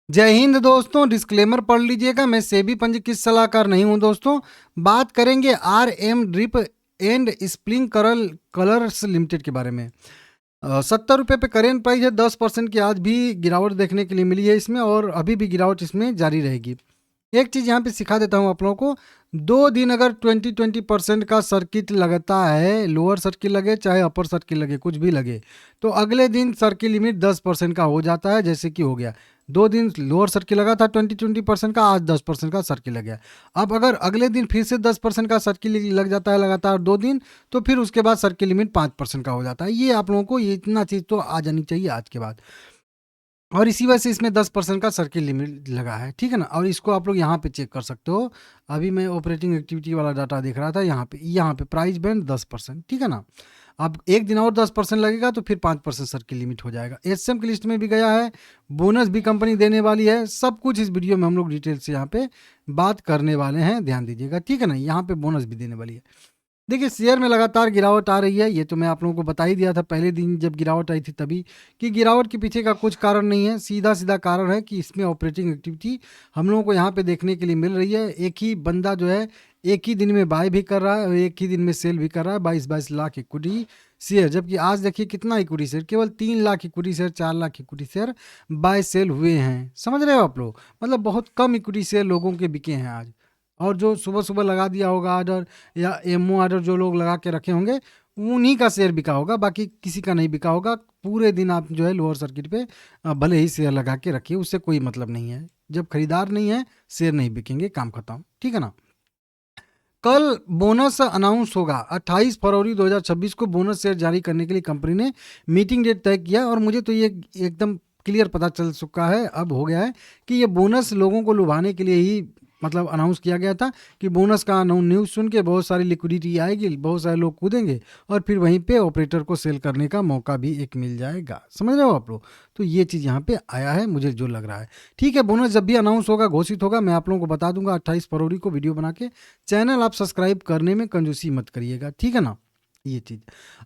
जय हिंद दोस्तों। डिस्क्लेमर पढ़ लीजिएगा, मैं सेबी पंजीकृत सलाहकार नहीं हूं दोस्तों। बात करेंगे RM drip and spring colours limited के बारे में। 70 रुपये पे करेंट प्राइस है। 10% की आज भी गिरावट देखने के लिए मिली है इसमें, और अभी भी गिरावट इसमें जारी रहेगी। एक चीज़ यहाँ पे सिखा देता हूँ आप लोगों को। 2 दिन अगर 20% का सर्किट लगता है, लोअर सर्किट लगे चाहे अपर सर्किट लगे, कुछ भी लगे, तो अगले दिन सर्किट लिमिट 10% का हो जाता है। जैसे कि हो गया 2 दिन लोअर सर्किट लगा था 20% का, आज 10% का सर्किट लग गया। अब अगर अगले दिन फिर से 10% का सर्किट लग जाता है लगातार 2 दिन, तो फिर उसके बाद सर्किट लिमिट 5% का हो जाता है। ये आप लोगों को ये इतना चीज़ तो आ जानी चाहिए आज के बाद। और इसी वजह से इसमें 10% का सर्किट लिमिट लगा है, ठीक है ना। और इसको आप लोग यहाँ पे चेक कर सकते हो। अभी मैं ऑपरेटिंग एक्टिविटी वाला डाटा देख रहा था, यहाँ पे प्राइस बैंड 10%, ठीक है ना। अब एक दिन और 10% लगेगा तो फिर 5% सर्किट लिमिट हो जाएगा। एसएम की लिस्ट में भी गया है, बोनस भी कंपनी देने वाली है। सब कुछ इस वीडियो में हम लोग डिटेल से यहाँ पे बात करने वाले हैं, ध्यान दीजिएगा, ठीक है ना। यहाँ पे बोनस भी देने वाली है। देखिए, शेयर में लगातार गिरावट आ रही है, ये तो मैं आप लोगों को बता ही दिया था पहले दिन जब गिरावट आई थी तभी, कि गिरावट के पीछे का कुछ कारण नहीं है। सीधा सीधा कारण है कि इसमें ऑपरेटिंग एक्टिविटी हम लोगों को यहाँ पे देखने के लिए मिल रही है। एक ही बंदा जो है एक ही दिन में बाय भी कर रहा है और एक ही दिन में सेल भी कर रहा है। 22 लाख इक्विटी शेयर, जबकि आज देखिए कितना इक्विटी शेयर, केवल 3 lakh equity share, 4 lakh equity share buy sell हुए हैं। समझ रहे हो आप लोग, मतलब बहुत कम इक्विटी शेयर लोगों के बिके हैं आज। और जो सुबह सुबह लगा दिया होगा ऑर्डर, या एमओ ऑर्डर जो लोग लगा के रखे होंगे, उन्हीं का शेयर बिका होगा, बाकी किसी का नहीं बिका होगा। पूरे दिन आप जो है लोअर सर्किट पे भले ही शेयर लगा के रखिए, उससे कोई मतलब नहीं है। जब खरीदार नहीं है, शेयर नहीं बिकेंगे, काम खत्म, ठीक है ना। कल बोनस अनाउंस होगा। 28 फरवरी 2026 को बोनस शेयर जारी करने के लिए कंपनी ने मीटिंग डेट तय किया, और मुझे तो ये एकदम क्लियर पता चल चुका है, अब हो गया है कि ये बोनस लोगों को लुभाने के लिए ही मतलब अनाउंस किया गया था कि बोनस का न्यूज़ सुन के बहुत सारी लिक्विडिटी आएगी, बहुत सारे लोग कूदेंगे, और फिर वहीं पे ऑपरेटर को सेल करने का मौका भी एक मिल जाएगा। समझ रहे हो आप लोग। तो ये चीज़ यहाँ पे आया है, मुझे जो लग रहा है, ठीक है। बोनस जब भी अनाउंस होगा, घोषित होगा, मैं आप लोगों को बता दूंगा 28 फरवरी को वीडियो बना के। चैनल आप सब्सक्राइब करने में कंजूसी मत करिएगा, ठीक है ना। ये चीज़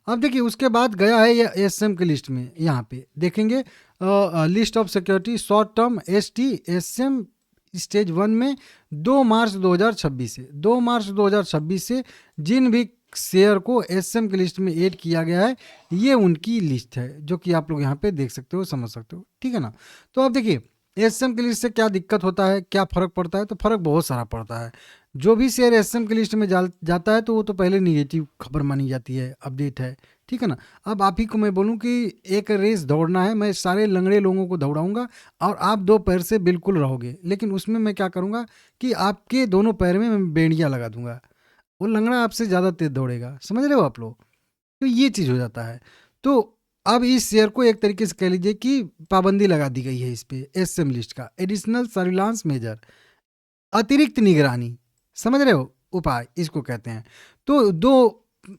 अब देखिए, उसके बाद गया है ये एसएम की लिस्ट में। यहाँ पे देखेंगे list of security short term ST SM stage 1 में 2 मार्च 2026 से 2 मार्च 2026 से जिन भी शेयर को एसएम की लिस्ट में ऐड किया गया है, ये उनकी लिस्ट है, जो कि आप लोग यहाँ पे देख सकते हो, समझ सकते हो, ठीक है ना। तो अब देखिए, एसएम की लिस्ट से क्या दिक्कत होता है, क्या फ़र्क पड़ता है, तो फ़र्क बहुत सारा पड़ता है। जो भी शेयर एसएम की लिस्ट में जाता है तो वो तो पहले निगेटिव खबर मानी जाती है, अपडेट है, ठीक है ना। अब आप ही को मैं बोलूँ कि एक रेस दौड़ना है, मैं सारे लंगड़े लोगों को दौड़ाऊंगा और आप 2 पैर से बिल्कुल रहोगे, लेकिन उसमें मैं क्या करूँगा कि आपके दोनों पैर में मैं बेड़ियाँ लगा दूंगा। वो लंगड़ा आपसे ज़्यादा तेज दौड़ेगा, समझ रहे हो आप लोग। तो ये चीज़ हो जाता है। तो अब इस शेयर को एक तरीके से कह लीजिए कि पाबंदी लगा दी गई है इस पे, एसएम लिस्ट का एडिशनल सर्विलांस मेजर, अतिरिक्त निगरानी, समझ रहे हो, उपाय इसको कहते हैं। तो 2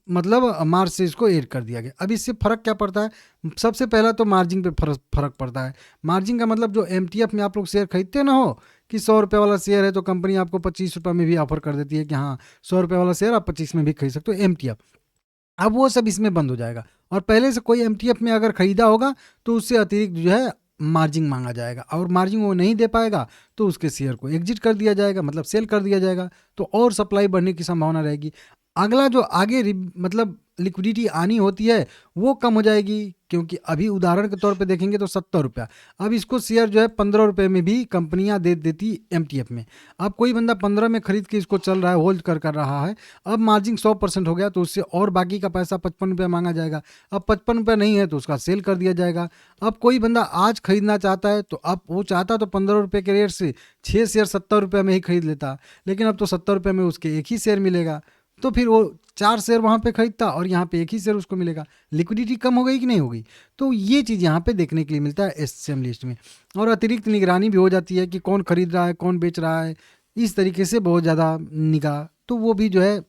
मतलब मार्च से इसको ऐड कर दिया गया। अब इससे फ़र्क क्या पड़ता है, सबसे पहला तो मार्जिन पे फ़र्क पड़ता है। मार्जिन का मतलब जो एमटीएफ में आप लोग शेयर खरीदते ना हो, कि 100 रुपये वाला शेयर है तो कंपनी आपको 25 रुपये में भी ऑफर कर देती है कि हाँ 100 रुपये वाला शेयर आप 25 में भी खरीद सकते हो, एमटीएफ। अब वो सब इसमें बंद हो जाएगा, और पहले से कोई एमटीएफ में अगर खरीदा होगा तो उससे अतिरिक्त जो है मार्जिन मांगा जाएगा, और मार्जिन वो नहीं दे पाएगा तो उसके शेयर को एग्जिट कर दिया जाएगा, मतलब सेल कर दिया जाएगा। तो और सप्लाई बढ़ने की संभावना रहेगी। अगला जो आगे मतलब लिक्विडिटी आनी होती है वो कम हो जाएगी, क्योंकि अभी उदाहरण के तौर पे देखेंगे तो 70 रुपया, अब इसको शेयर जो है 15 रुपये में भी कंपनियां दे देती एमटीएफ में। अब कोई बंदा 15 में खरीद के इसको चल रहा है, होल्ड कर रहा है। अब मार्जिन 100% हो गया तो उससे और बाकी का पैसा 55 रुपया मांगा जाएगा। अब 55 रुपया नहीं है तो उसका सेल कर दिया जाएगा। अब कोई बंदा आज खरीदना चाहता है तो अब वो चाहता तो 15 रुपये के रेट से 6 शेयर 70 रुपये में ही खरीद लेता, लेकिन अब तो 70 रुपये में उसके एक ही शेयर मिलेगा, तो फिर वो 4 शेयर वहाँ पे खरीदता और यहाँ पे एक ही शेयर उसको मिलेगा। लिक्विडिटी कम हो गई कि नहीं होगी। तो ये चीज़ यहाँ पे देखने के लिए मिलता है एसएम लिस्ट में। और अतिरिक्त निगरानी भी हो जाती है कि कौन खरीद रहा है, कौन बेच रहा है, इस तरीके से बहुत ज़्यादा निगाह, तो वो भी जो है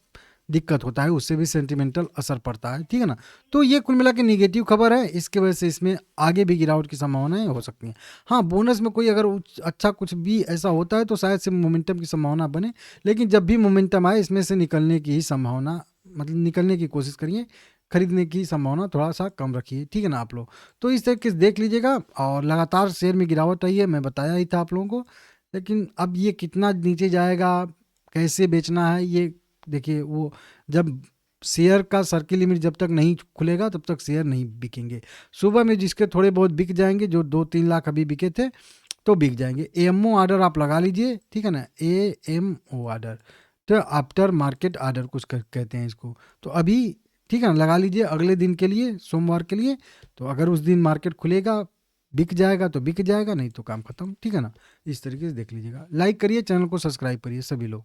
दिक्कत होता है, उससे भी सेंटिमेंटल असर पड़ता है, ठीक है ना। तो ये कुल मिला के निगेटिव खबर है, इसके वजह से इसमें आगे भी गिरावट की संभावनाएं हो सकती हैं। हाँ, बोनस में कोई अगर अच्छा कुछ भी ऐसा होता है तो शायद से मोमेंटम की संभावना बने, लेकिन जब भी मोमेंटम आए इसमें से निकलने की ही संभावना, मतलब निकलने की कोशिश करिए, खरीदने की संभावना थोड़ा सा कम रखिए, ठीक है ना आप लोग। तो इस तरीके से देख लीजिएगा, और लगातार शेयर में गिरावट आई है, मैं बताया ही था आप लोगों को। लेकिन अब ये कितना नीचे जाएगा, कैसे बेचना है, ये देखिए, वो जब शेयर का सर्किल लिमिट जब तक नहीं खुलेगा तब तक शेयर नहीं बिकेंगे। सुबह में जिसके थोड़े बहुत बिक जाएंगे, जो 2-3 लाख अभी बिके थे, तो बिक जाएंगे। एएमओ ऑर्डर आप लगा लीजिए, ठीक है ना, एएमओ ऑर्डर, तो आफ्टर मार्केट ऑर्डर कुछ कहते हैं इसको। तो अभी ठीक है ना, लगा लीजिए अगले दिन के लिए, सोमवार के लिए। तो अगर उस दिन मार्केट खुलेगा, बिक जाएगा तो बिक जाएगा, नहीं तो काम खत्म, ठीक है ना। इस तरीके से देख लीजिएगा। लाइक करिए, चैनल को सब्सक्राइब करिए सभी लोग।